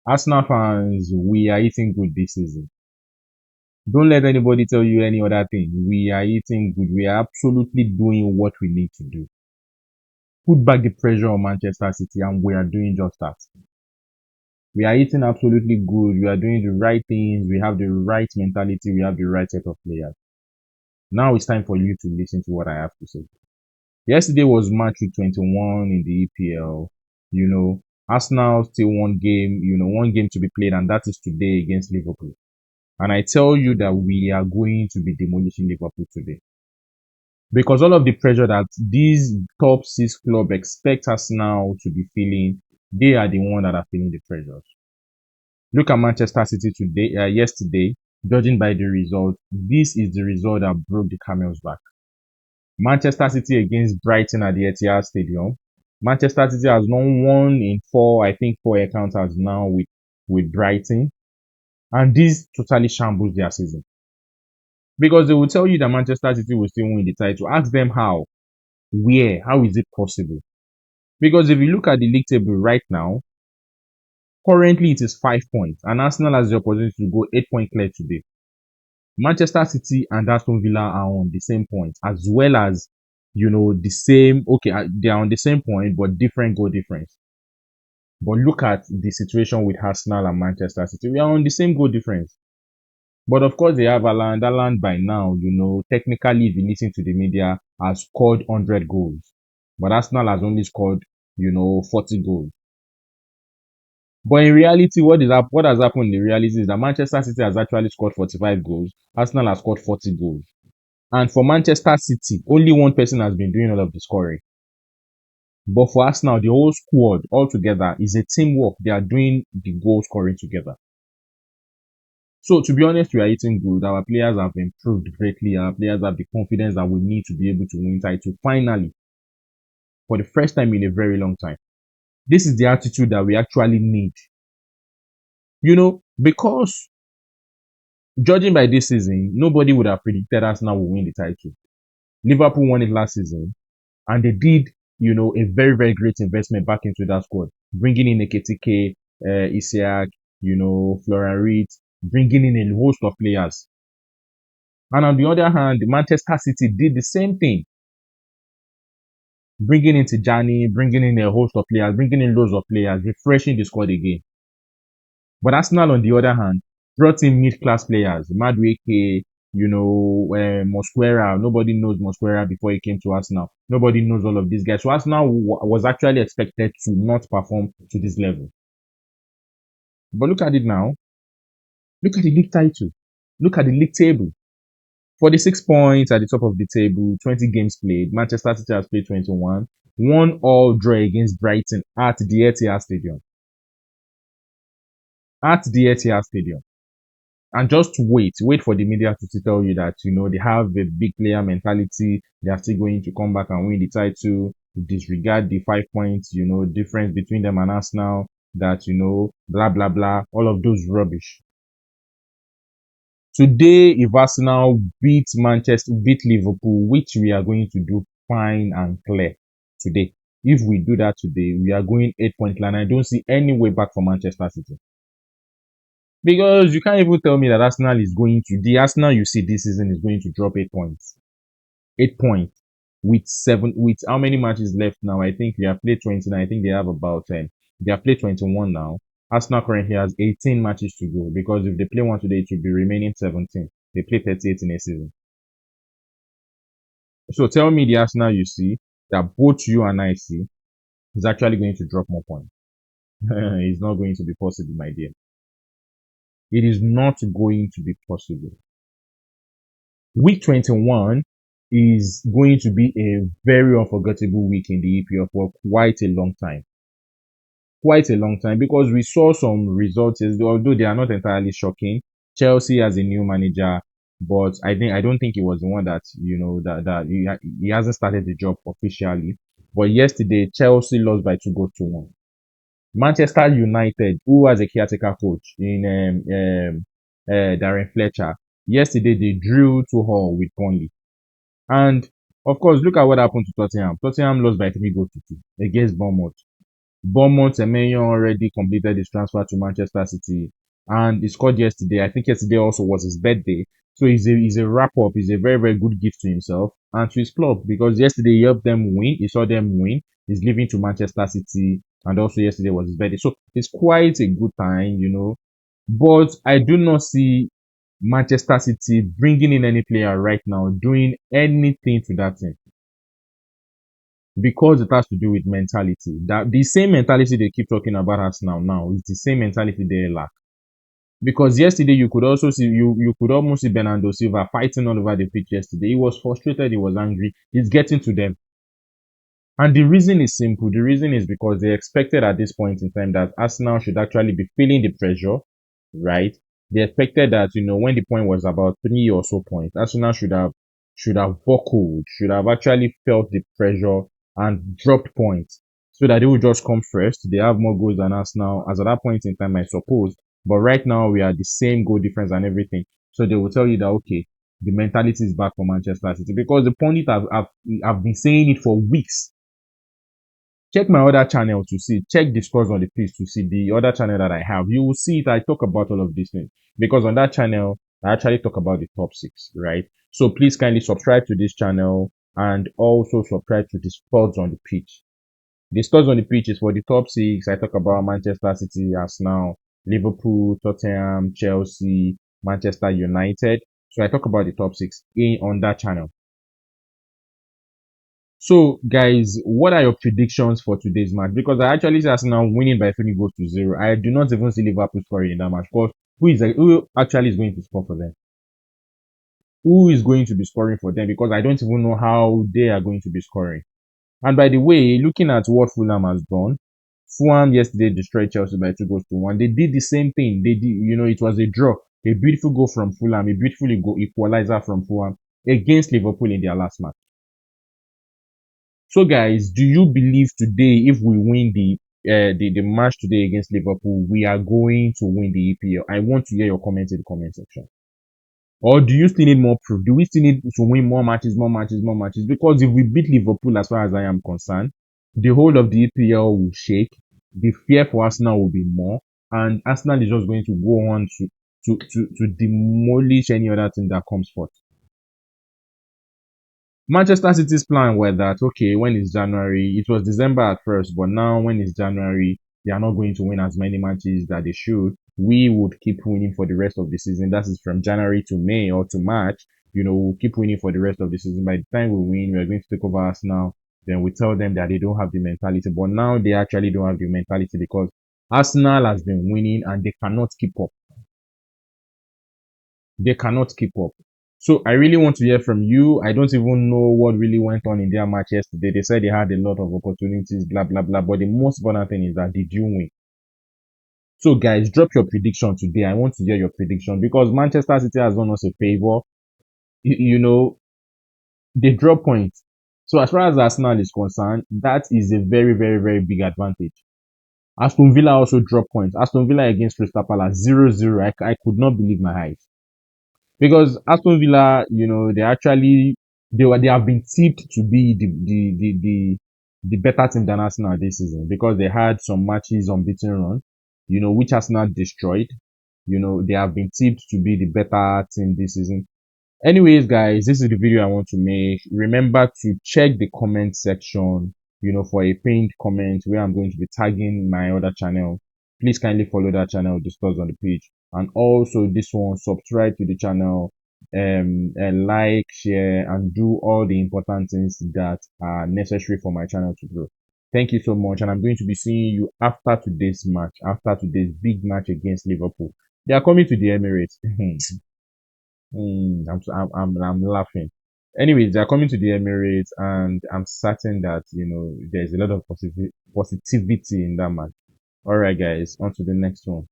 Arsenal fans, we are eating good this season. Don't let anybody tell you any other thing. We are eating good. We are absolutely doing what we need to do. Put back the pressure on Manchester City, and we are doing just that. We are eating absolutely good. We are doing the right things. We have the right mentality. We have the right set of players. Now it's time for you to listen to what I have to say. Yesterday was match week 21 in the EPL. Arsenal still one game to be played, and that is today against Liverpool. And I tell you that we are going to be demolishing Liverpool today. Because all of the pressure that these top six clubs expect us now to be feeling, they are the one that are feeling the pressures. Look at Manchester City yesterday, judging by the result, this is the result that broke the camel's back. Manchester City against Brighton at the Etihad Stadium. Manchester City has not won in four encounters now with Brighton. And this totally shambles their season. Because they will tell you that Manchester City will still win the title. Ask them how. Where? How is it possible? Because if you look at the league table right now, currently it is 5 points. And Arsenal has the opportunity to go 8-point clear today. Manchester City and Aston Villa are on the same point, as well as, the same, okay, they are on the same point, but different goal difference. But look at the situation with Arsenal and Manchester City. We are on the same goal difference. But of course, they have Haaland. Haaland by now, technically, if you listen to the media, has scored 100 goals. But Arsenal has only scored, 40 goals. But in reality, what has happened in reality is that Manchester City has actually scored 45 goals. Arsenal has scored 40 goals. And for Manchester City, only one person has been doing all of the scoring. But for Arsenal, the whole squad altogether is a teamwork. They are doing the goal scoring together. So to be honest, we are eating good. Our players have improved greatly. Our players have the confidence that we need to be able to win title finally, for the first time in a very long time. This is the attitude that we actually need. Because judging by this season, nobody would have predicted Arsenal will win the title. Liverpool won it last season, and they did, a very, very great investment back into that squad, bringing in Eketike, Isiak, Florian Reed, bringing in a host of players. And on the other hand, Manchester City did the same thing, bringing in Tijani, bringing in a host of players, bringing in loads of players, refreshing the squad again. But Arsenal, on the other hand, brought in mid-class players, Madueke, Mosquera. Nobody knows Mosquera before he came to Arsenal. Nobody knows all of these guys. So Arsenal was actually expected to not perform to this level. But look at it now. Look at the league title. Look at the league table. 46 points at the top of the table, 20 games played. Manchester City has played 21. 1-1 draw against Brighton at the Etihad Stadium. At the Etihad Stadium. And just wait for the media to tell you that, they have a big player mentality. They are still going to come back and win the title. Disregard the 5 points, difference between them and Arsenal. That, blah, blah, blah. All of those rubbish. Today, if Arsenal beat Liverpool, which we are going to do fine and clear today. If we do that today, we are going 8-point line. I don't see any way back for Manchester City. Because you can't even tell me that the Arsenal you see this season is going to drop 8 points. 8 points. With how many matches left now? I think we have played 29. I think they have about 10. They have played 21 now. Arsenal currently has 18 matches to go, because if they play one today, it will be remaining 17. They play 38 in a season. So tell me the Arsenal you see, that both you and I see, is actually going to drop more points. It's not going to be possible, my dear. It is not going to be possible. Week 21 is going to be a very unforgettable week in the EPL for quite a long time. Quite a long time, because we saw some results, although they are not entirely shocking. Chelsea has a new manager, but I don't think he was the one that, that he hasn't started the job officially. But yesterday, Chelsea lost by 2-1. Manchester United, who has a caretaker coach in Darren Fletcher, yesterday they drew 2-2 with Burnley. And of course, look at what happened to Tottenham. Tottenham lost by 3-2 against Bournemouth. Bournemouth Semenyo already completed his transfer to Manchester City and he scored yesterday. I think yesterday also was his birthday. So he's a wrap up. He's a very, very good gift to himself and to his club because yesterday he helped them win. He saw them win. He's leaving to Manchester City and also yesterday was his birthday. So it's quite a good time, But I do not see Manchester City bringing in any player right now, doing anything to that team because it has to do with mentality. That the same mentality they keep talking about Arsenal now is the same mentality they lack. Because yesterday you could also see you could almost see Bernardo Silva fighting all over the pitch yesterday. He was frustrated, he was angry. He's getting to them. And the reason is simple. The reason is because they expected at this point in time that Arsenal should actually be feeling the pressure, right? They expected that, when the point was about 3 or so points, Arsenal should have buckled, should have actually felt the pressure and dropped points so that they would just come first. They have more goals than Arsenal as at that point in time, I suppose. But right now we are the same goal difference and everything. So they will tell you that okay, the mentality is back for Manchester City because the pundit have been saying it for weeks. Check my other channel to see, check the scores on the pitch to see the other channel that I have. You will see it. I talk about all of these things because on that channel, I actually talk about the top six, right? So please kindly subscribe to this channel and also subscribe to the scores on the pitch. The scores on the pitch is for the top six. I talk about Manchester City, Arsenal, Liverpool, Tottenham, Chelsea, Manchester United. So I talk about the top six on that channel. So, guys, what are your predictions for today's match? Because I actually see Arsenal winning by 3 goals to 0. I do not even see Liverpool scoring in that match. Because who actually is going to score for them? Who is going to be scoring for them? Because I don't even know how they are going to be scoring. And by the way, looking at what Fulham has done, Fulham yesterday destroyed Chelsea by 2 goals to 1. They did the same thing. They did, it was a draw. A beautiful goal from Fulham, a beautiful equalizer from Fulham against Liverpool in their last match. So, guys, do you believe today, if we win the match today against Liverpool, we are going to win the EPL? I want to hear your comments in the comment section. Or do you still need more proof? Do we still need to win more matches, more matches, more matches? Because if we beat Liverpool, as far as I am concerned, the whole of the EPL will shake. The fear for Arsenal will be more, and Arsenal is just going to go on to demolish any other thing that comes forth. Manchester City's plan were that, okay, when it's January, it was December at first, but now when it's January, they are not going to win as many matches that they should. We would keep winning for the rest of the season. That is from January to May or to March. We'll keep winning for the rest of the season. By the time we win, we're going to take over Arsenal. Then we tell them that they don't have the mentality. But now they actually don't have the mentality because Arsenal has been winning and they cannot keep up. They cannot keep up. So I really want to hear from you. I don't even know what really went on in their match yesterday. They said they had a lot of opportunities, blah, blah, blah. But the most important thing is that did you win? So guys, drop your prediction today. I want to hear your prediction because Manchester City has done us a favor. They drop points. So as far as Arsenal is concerned, that is a very, very, very big advantage. Aston Villa also dropped points. Aston Villa against Crystal Palace 0-0. I could not believe my eyes. Because Aston Villa, they have been tipped to be the better team than Arsenal this season because they had some matches unbeaten run, which Arsenal destroyed. They have been tipped to be the better team this season. Anyways, guys, this is the video I want to make. Remember to check the comment section, for a pinned comment where I'm going to be tagging my other channel. Please kindly follow that channel, discuss on the page. And also this one, subscribe to the channel, and like, share, and do all the important things that are necessary for my channel to grow. Thank you so much. And I'm going to be seeing you after today's match, after today's big match against Liverpool. They are coming to the Emirates. I'm laughing. Anyways, they're coming to the Emirates, and I'm certain that there's a lot of positivity in that match. All right, guys, on to the next one.